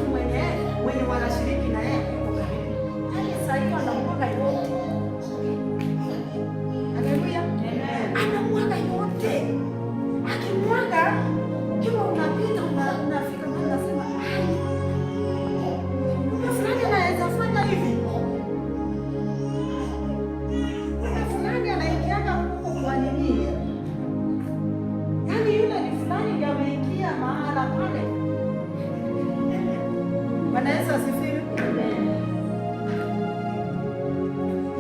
mwenye wanashiriki na yeye sasa hiyo anamwaga yote. Haleluya. Anamwaga yote. Akimwaga, kiwa unapita unafika mahali unasema kuna fulani anaweza fanya hivi, kuna fulani anaingiaga huko kwa nini, yaani yule ni fulani ndiye ameingia mahala pale. Bwana Yesu asifiwe.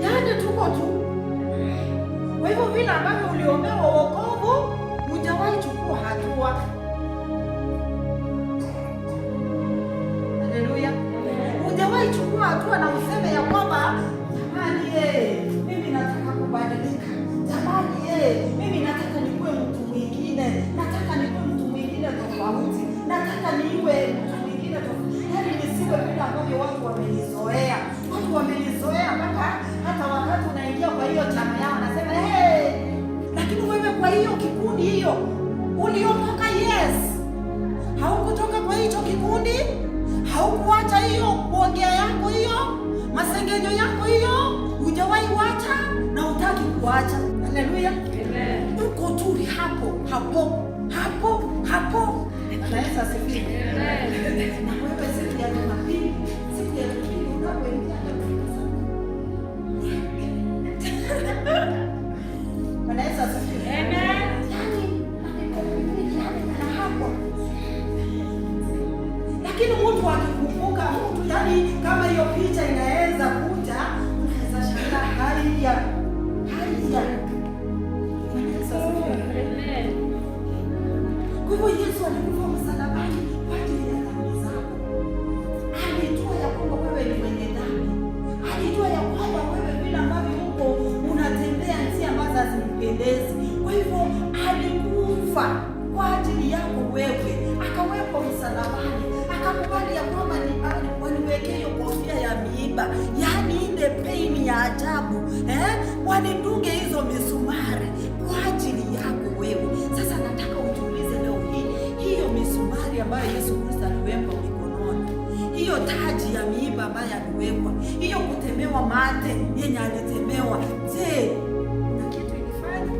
Yaani tuko tu. Kwa hivyo vile ambavyo uliombewa wokovu, hujawahi chukua hatua. Haleluya. Hujawahi chukua hatua na useme ya kwamba jamani yako hiyo hujawahi wacha na hutaki kuacha. Haleluya. Amen. Uko tu hapo. Anaweza asifiwe. Amen. Na wewe siku ya Jumapili, siku ya Jumapili unapoingia anaweza asifiwe. Amen. Lakini mtu akikumbuka mtu, yani kama hiyo picha inaweza kuja, unaweza shangaa haya. Kwa hivyo Yesu alikufa msalabani kwa ajili ya dhambi zako. Alijua ya kwamba wewe ni mwenye dhambi. Alijua ya kwamba wewe vile ambavyo uko unatembea njia ambazo hazimpendezi. Kwa hivyo alikufa kwa ajili yako wewe, akawekwa msalabani, akakubali ya kwamba waniwekee hiyo kofia ya miiba, yaani ile pain ya ajabu, wanidunge hizo misumari kwa ajili yako wewe. Sasa nataka ujiulize leo hii, hiyo misumari ambayo Yesu Kristo aliwekwa mikononi, hiyo taji ya miiba ambayo aliwekwa, hiyo kutemewa mate yenye alitemewa, je, kuna kitu ilifanya?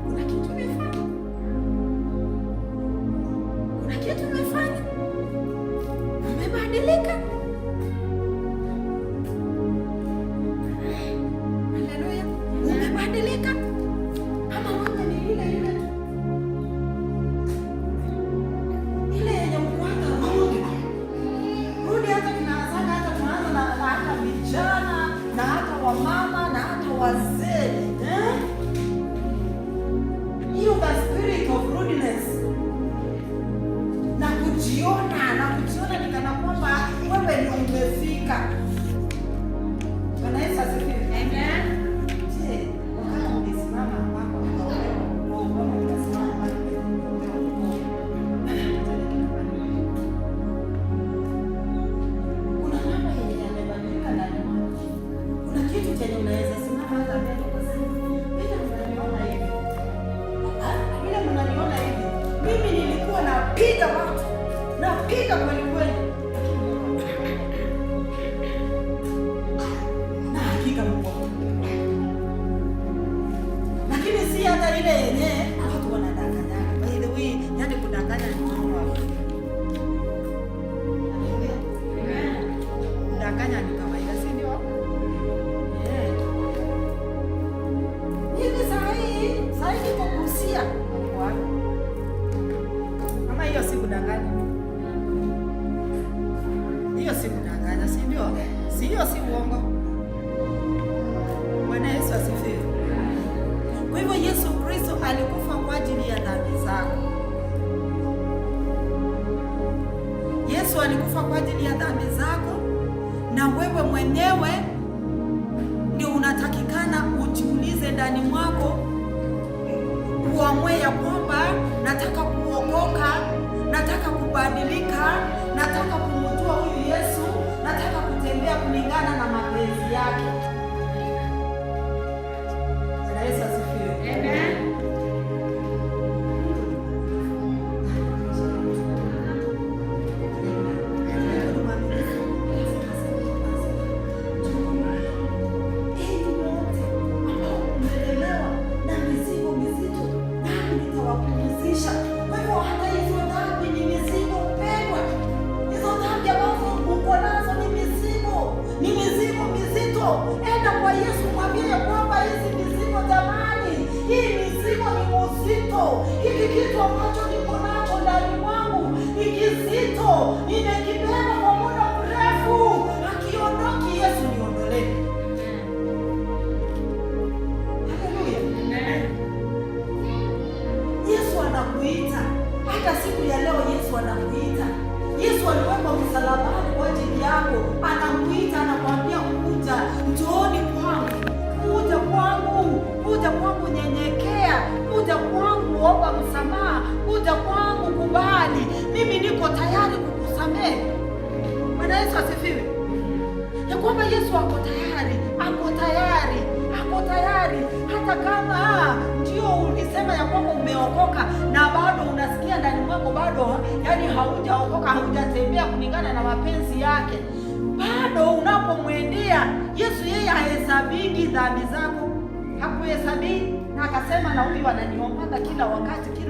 Kuna kitu imefanya? Kuna kitu imefanya? Umebadilika? Haleluya. Umebadilika? Ama wewe ni ile yenye ukwata rudi hata tunaanza na hata vijana na hata wamama na hata wazee, hiyo the spirit of rudeness na kujiona ni kana kwamba wewe ndio umefika. Bwana Yesu asifiwe. Amen. Je, wakati umesimama hapo kuna mambo yenye yamebadilika ndani mwako. Kuna kitu chenye unaweza simama hata mbele ukasema, vile mnaniona hivi, mimi nilikuwa napiga watu, napiga kweli kweli, na hakika Mungu, lakini si hata ile yenye watu wanadanganya. By the way, yani kudanganya ni mambo hapo. Kudanganya ni kawaida, si ndio? Hivi saa hii kukusia ama hiyo si kudanganya? Hiyo si kudanganya, si ndio? Si hiyo si uongo. Bwana Yesu asifiwe. Kwa hivyo Yesu Kristo alikufa kwa ajili ya dhambi zako. Yesu alikufa kwa ajili ya dhambi zako, na wewe mwenyewe ndio unatakikana ujiulize ndani mwako, uamue ya kwamba nataka kuokoka, nataka kubadilika, nataka kumjua huyu Yesu, nataka kutembea kulingana na mapenzi yake. Bwana Yesu asifiwe. Amen. Enda kwa Yesu, mwambie kwamba hizi mizigo jamani, hii mizigo ni mzito. Hiki kitu ambacho niko nacho ndani mwangu ni kizito, nimekibeba kwa muda mrefu. Akiondoki Yesu niondolee. Haleluya. Yesu anakuita hata siku ya leo. Yesu anakuita. Yesu aliwekwa msalabani kwa ajili yako, anakuita, anakuambia kuja, njooni kwangu, kuja kwangu nyenyekea, kuja kwangu omba msamaha, kuja kwangu kubali, mimi niko tayari kukusamehe. Bwana Yesu asifiwe. Ya kwamba Yesu ako tayari, hata kama ndio ulisema ya kwamba umeokoka na bado unasikia ndani mwako bado, yani haujaokoka, haujatembea kulingana na mapenzi yake, bado unapomwendea Yesu, yeye hahesabiki dhambi zako, hakuhesabii, na akasema na huyu ananiombanga kila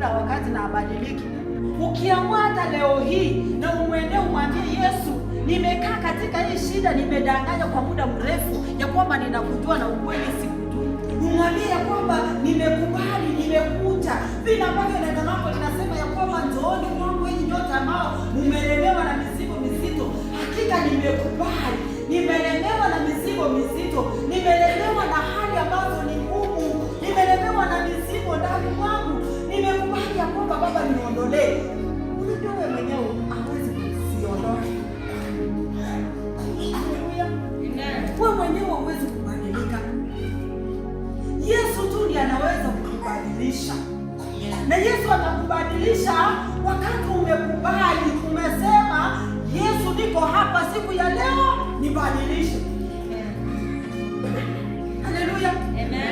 wakati na abadiliki. Ukiamua hata leo hii na umwendee, umwambie Yesu, nimekaa katika hii shida, nimedanganya kwa muda mrefu ya kwamba ninakujua na ukweli sikujui. Umwambie ya kwamba nimekubali, nimekuja. Vile ambavyo neno lako linasema ya kwamba njooni kwangu enyi nyote ambao mmelemewa na mizigo mizito. Hakika nimekubali, nimelemewa na mizigo mizito, nimelemewa na hali ambazo ni ngumu, nimelemewa na mizigo ndani mwangu. Nimekubali ya kwamba Baba niondolee. Unajua wewe mwenyewe hauwezi kusiondoa. Wewe mwenyewe hauwezi kubadilika. Yesu tu ndiye anaweza kukubadilisha. Na Yesu atakubadilisha wakati umekubali, umesema Yesu, niko hapa siku ya leo, nibadilishe. Haleluya.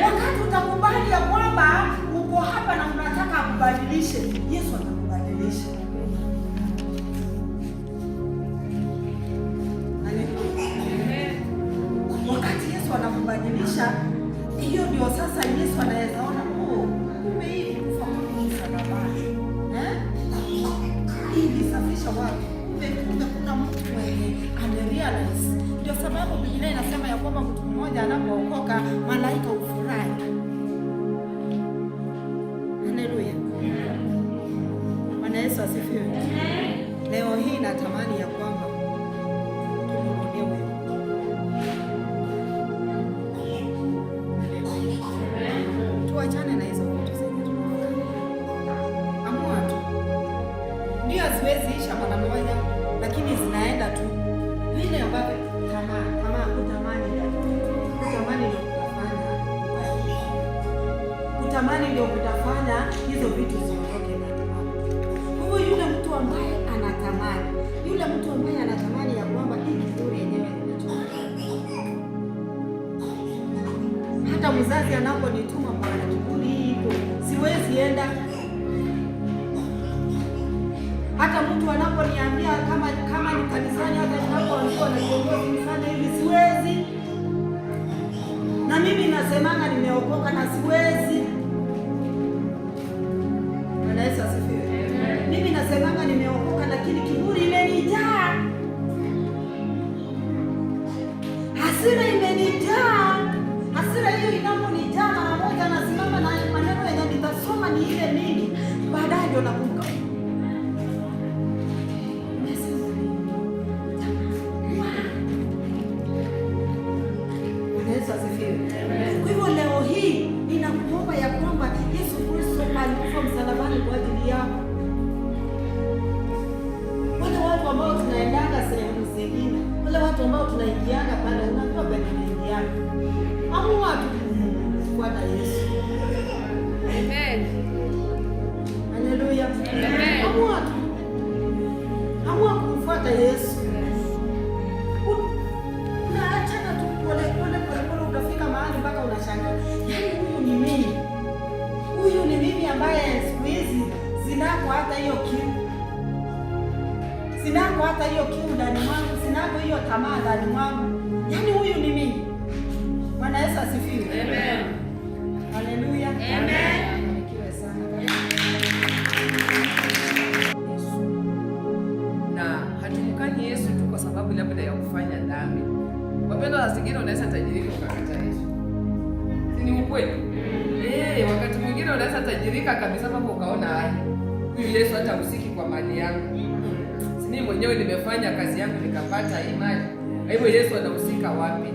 Wakati utakubali ya kwamba uko hapa na unataka akubadilishe, Yesu atakubadilisha. Wakati Yesu anakubadilisha, hiyo ndio sasa Yesu anaweza ona, kumbe hii kufa msalabani ili safisha watu. Kumbe kuna mtu mwenye amerealize. Ndio sababu Biblia inasema ya kwamba mtu mmoja anapookoka malaika hufurahi. Haleluya. Bwana Yesu asifiwe. Leo hii natamani ya kwamba tumrudie tuachane na hizo vitu zenye tunafanya. Amua tu. Ndio haziwezi isha mara moja, lakini zinaenda tu. Vile ambavyo kutamani ndio kutafanya hizo vitu ziondoke ndani mwako. Kwa hiyo yule mtu ambaye anatamani, ya kwamba hii kiburi yenyewe nimechoka. Hata mzazi anaponituma, bwana, kiburi hiko siwezi enda. Hata mtu anaponiambia kama ni kanisani, hata ninapoambiwa na kiongozi nifanye hivi, siwezi. Na mimi nasemanga nimeokoka na siwezi. Bwana Yesu asifiwe. Mimi nasemanga nimeokoka, lakini kiburi imenijaa, hasira imenijaa. Hasira hiyo inaponijaa mara moja, nasimama na maneno yenye nitasoma ni ile mingi, baadaye ndio nakumbuka. Kwa hivyo leo hii ninakuomba ya kwamba Yesu Kristo alikufa msalabani kwa ajili yako. Wale watu ambao tunaendanga sehemu zingine, wale watu ambao tunaingianga pale, unajua bado tunaingianga. Amua kufuata Yesu. Amen. Haleluya. Amen. Amua kufuata Yesu. Huyu ni mimi ambaye siku hizi sinako hata hiyo kiu ndani mwangu, sinako hiyo tamaa ndani mwangu. Yaani huyu ni mimi. Bwana Yesu asifiwe. Amen. Haleluya. Amen. Barikiwe sana. Na hatumkani Yesu tu kwa sababu labda ya kufanya dhambi. Wapendwa, wa zingine unaweza tajirika ukakataa Yesu. Si ni ukweli? Wakati mwingine unaweza tajirika kabisa mpaka ukaona huyu Yesu hata husiki kwa mali yangu. Si mimi mwenyewe nimefanya kazi yangu nikapata hii mali. Kwa hivyo Yesu anahusika wapi?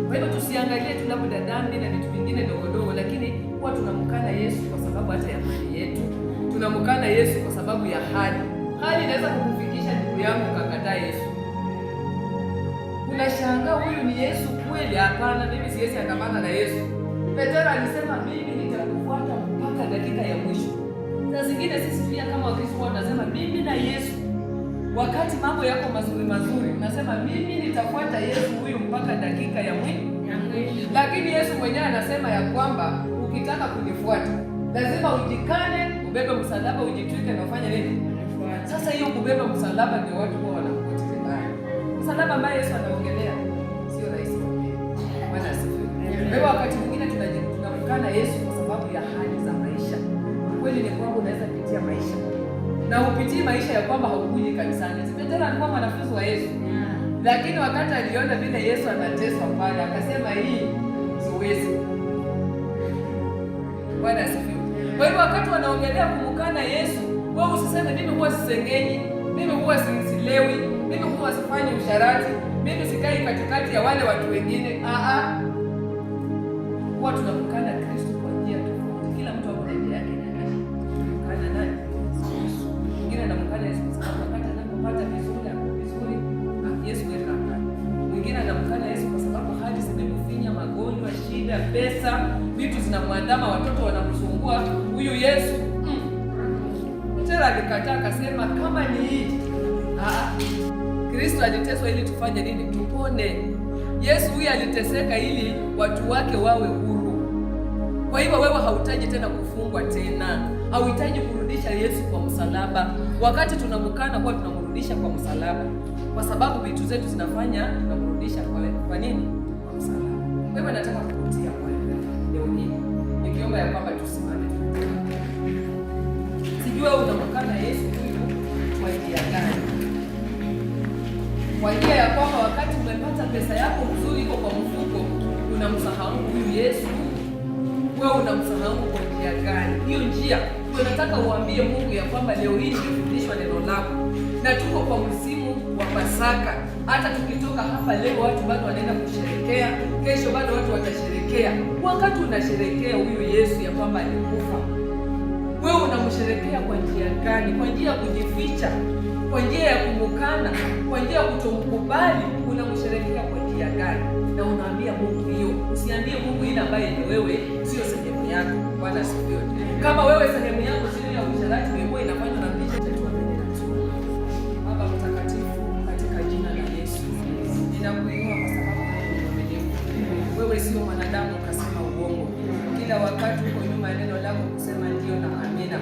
Kwa hivyo tusiangalie tu labda dhambi na vitu vingine dogo, lakini huwa tunamkana Yesu kwa sababu hata ya mali yetu. Tunamkana Yesu kwa sababu ya hali. Hali inaweza kukufikisha ndugu yangu ukakataa Yesu. Unashangaa huyu ni Yesu kweli? Hapana, mimi siwezi andamana na Yesu. Petro alisema mimi nitakufuata mpaka dakika ya mwisho. Na zingine sisi pia kama Wakristo tunasema mimi na Yesu. Wakati mambo yako mazuri, nasema mimi nitafuata Yesu huyu mpaka dakika ya mwisho. Lakini Yesu mwenyewe anasema ya kwamba ukitaka kunifuata lazima ujikane, ubebe msalaba ujitwike na ufanye nini? Sasa hiyo kubeba msalaba ndio watu wao wanakuta vibaya. Msalaba ambaye Yesu anaongelea sio rahisi kubeba. Bwana asifiwe. Wewe wakati mwingine tunamkana Yesu kwa sababu ya hali za maisha. Kweli ni kwamba unaweza pitia maisha. Na upitie maisha ya kwamba haukuji kanisani. Petro alikuwa mwanafunzi wa Yesu. Lakini wakati aliona vile Yesu anateswa pale, akasema hii siwezi. Bwana asifiwe. Kwa hivyo wakati wanaongelea kumkana Yesu, wewe usiseme mimi huwa sisengenyi, mimi huwa silewi, mimi huwa sifanyi usharati, mimi sikai katikati ya wale watu wengine. Huwa tunamkana Kristo kwa njia tofauti. Kila mtu ako na njia yake na kumkana nani? Mwingine anamkana Yesu kwa sababu wakati anapopata vizuri Yesu ndiye anamkana. Mwingine anamkana Yesu kwa sababu hali zimemfinya, magonjwa, shida, pesa, vitu zinamwandama, watoto wanamsumbua. Huyu Yesu Petro alikataa akasema kama ni hii. Kristo aliteswa ili tufanye nini? Tupone. Yesu huyu aliteseka ili watu wake wawe huru. Kwa hivyo wewe hautaji tena kufungwa tena. Hauhitaji kurudisha Yesu kwa msalaba. Wakati tunamkana huwa tunamrudisha kwa msalaba. Kwa sababu vitu zetu zinafanya tunamrudisha kwa nini? Kwa msalaba. Wewe nataka kukutia kwa leo hii. Nikiomba ya kwamba tusimame. Sijua unamkana Yesu huyu kwa njia gani? Kwa njia ya kwamba wakati umepata pesa yako nzuri iko kwa mfuko, unamsahau huyu Yesu. Wewe unamsahau kwa njia gani? Hiyo njia ndio nataka uambie Mungu ya kwamba leo hii nimefundishwa neno lako. Na tuko kwa msimu wa Pasaka. Hata tukitoka hapa leo watu bado wanaenda kusherekea, kesho bado watu watasherekea. Wakati unasherekea huyu Yesu ya kwamba alikufa, wewe unamsherekea kwa njia gani? Kwa njia ya kujificha, kwa njia ya kumukana, kwa njia ya kutomkubali, unamsherekea kwa njia gani? Na unaambia Mungu hiyo. Usiambie Mungu ile ambaye ni wewe sio sehemu yako. Bwana asifiwe. Kama wewe sehemu yako sio ya usharati, wewe inafanywa na mlisho wetu wa mbele na juu. Baba mtakatifu, katika jina la Yesu, ninakuinua kwa sababu wewe ni mwaminifu. Wewe sio mwanadamu ukasema uongo. Kila wakati uko nyuma ya neno lako kusema ndio na amina.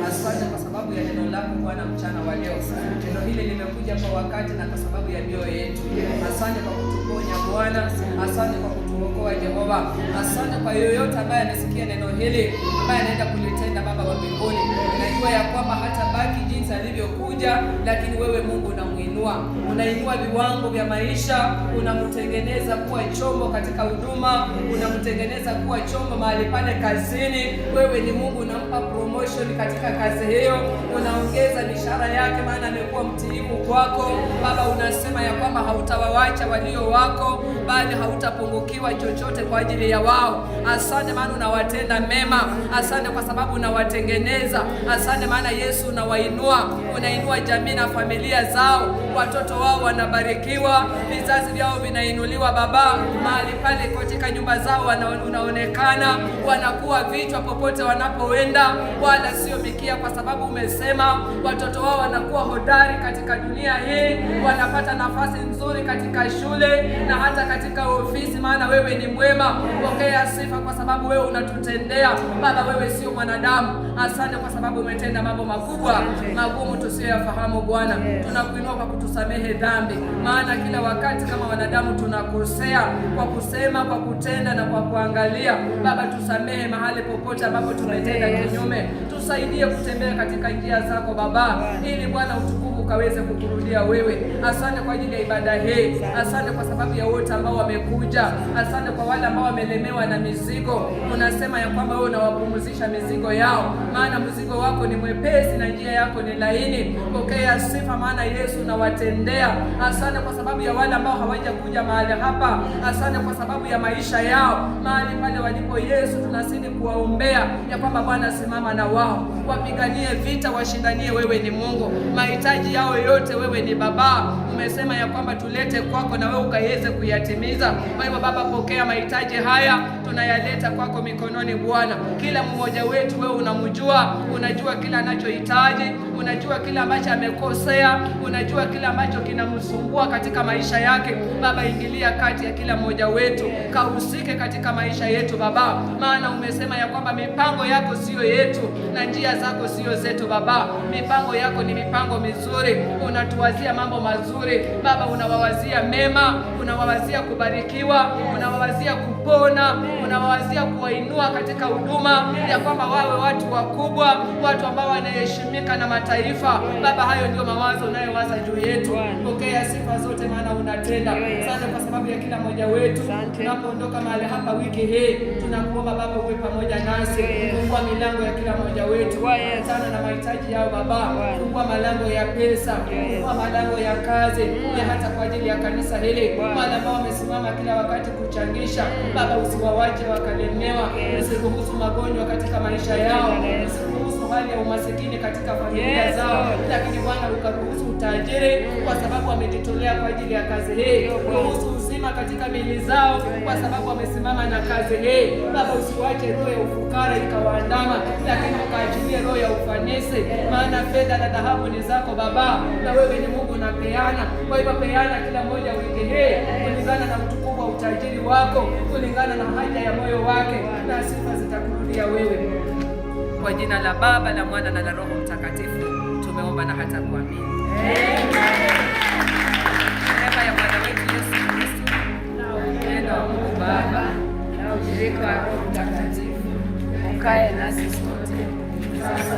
Asante kwa sababu ya neno lako Bwana mchana wa leo. Neno hili limekuja kwa wakati na kwa sababu ya mioyo yetu. Asante kwa kutuponya Bwana. Asante kwa kutuokoa Jehova. Asante kwa yoyote ambaye anasikia neno hili, ambaye anaenda kulitenda Baba wa mbinguni. Unajua ya kwamba hata baki jinsi alivyokuja, lakini wewe Mungu unamuinua. Unainua viwango vya maisha, unamtengeneza kuwa chombo katika huduma, unamtengeneza kuwa chombo mahali pale kazini. Wewe ni Mungu, unampa promotion katika kazi hiyo, unaongeza mishahara yake maana amekuwa mtiifu kwako. Baba, unasema ya kwamba hautawawacha walio wako, bali hautapungukiwa chochote kwa ajili ya wao. Asante maana unawatenda mema. Asante kwa sababu unawatengeneza. Asante maana Yesu unawainua, unainua jamii na familia zao. Watoto wao wanabarikiwa, vizazi vyao vinainuliwa Baba. Mahali pale katika nyumba zao unaonekana, wanakuwa vichwa popote wanapoenda, wala sio mikia, kwa sababu umesema watoto wao wanakuwa hodari katika dunia hii, wanapata nafasi nzuri katika shule na hata katika ofisi, maana wewe ni mwema. Pokea sifa kwa sababu wewe unatutendea Baba. Wewe sio mwanadamu. Asante kwa sababu umetenda mambo makubwa magumu tusiyoyafahamu Bwana. Tunakuinua kwa kutusamehe dhambi, maana kila wakati kama wanadamu tunakosea kwa kusema, kwa kutenda na kwa kuangalia. Baba, tusamehe mahali popote ambapo tumetenda kinyume. Tusaidie kutembea katika njia zako Baba, ili Bwana utukufu ukaweze kukurudia wewe. Asante kwa ajili ya ibada hii. Asante kwa sababu ya wote ambao wamekuja. Asante kwa wale ambao wamelemewa na mizigo. Unasema ya kwamba wewe unawapumzisha mizigo yao, maana mzigo wako ni mwepesi na njia yako ni laini. Pokea sifa, maana Yesu unawatendea. Asante kwa sababu ya wale ambao hawajakuja mahali hapa. Asante kwa sababu ya maisha yao mahali pale walipo. Yesu, tunazidi kuwaombea ya kwamba Bwana simama na wao, wapiganie vita, washindanie. Wewe ni Mungu. Mahitaji yao yote wewe ni Baba. Umesema ya kwamba tulete kwako na wewe ukaweze kuyatimiza. Kwa hivyo Baba, pokea mahitaji haya, tunayaleta kwako mikononi Bwana. Kila mmoja wetu wewe unamjua, unajua kila anachohitaji. unajua kile ambacho amekosea, unajua kile ambacho kinamsumbua katika maisha yake. Baba, ingilia kati ya kila mmoja wetu, kahusike katika maisha yetu Baba, maana umesema ya kwamba mipango yako siyo yetu na njia zako siyo zetu Baba. Mipango yako ni mipango mizuri, unatuwazia mambo mazuri Baba, unawawazia mema, unawawazia kubarikiwa, unawawazia kupona, unawawazia kuwainua katika huduma, ya kwamba wawe watu wakubwa, watu ambao wanaheshimika na mataifa Baba. Hayo ndio mawazo unayowaza juu yetu. Pokea sifa zote, maana unatenda. Asante kwa sababu ya kila mmoja wetu. Tunapoondoka mahali hapa wiki hii, tunakuomba Baba uwe pamoja nasi, fungua milango ya kila mmoja wetu sana na mahitaji yao Baba. Fungua malango ya pesa, fungua malango ya kazi, ya hata kwa ajili ya kanisa hili, wale ambao wamesimama kila wakati kuchangisha Baba, usiwawache wakalemewa, usiruhusu magonjwa katika maisha yao, usiruhusu hali ya umasikini katika familia zao, lakini Bwana ukaruhusu utajiri kwa sababu wamejitolea kwa ajili ya kazi hii. Ruhusu uzima katika miili zao kwa sababu wamesimama na kazi hii Baba. Usiwache roho ya ufukara ikawaandama, lakini ukaachilie roho ya ufanisi, maana fedha na dhahabu ni zako Baba, na wewe ni Mungu unapeana. Kwa hivyo peana kila mmoja wiki hii kulingana na utukufu wa utajiri wako, kulingana na haja ya moyo wake, na sifa zitakurudia wewe. Kwa jina la Baba, la Mwana na la Roho Mtakatifu tumeomba na hata kuamini. Neema ya Bwana wetu Yesu Kristo na upendo wa Mungu Baba na ushirika wa Roho Mtakatifu ukae nasi sote sasa.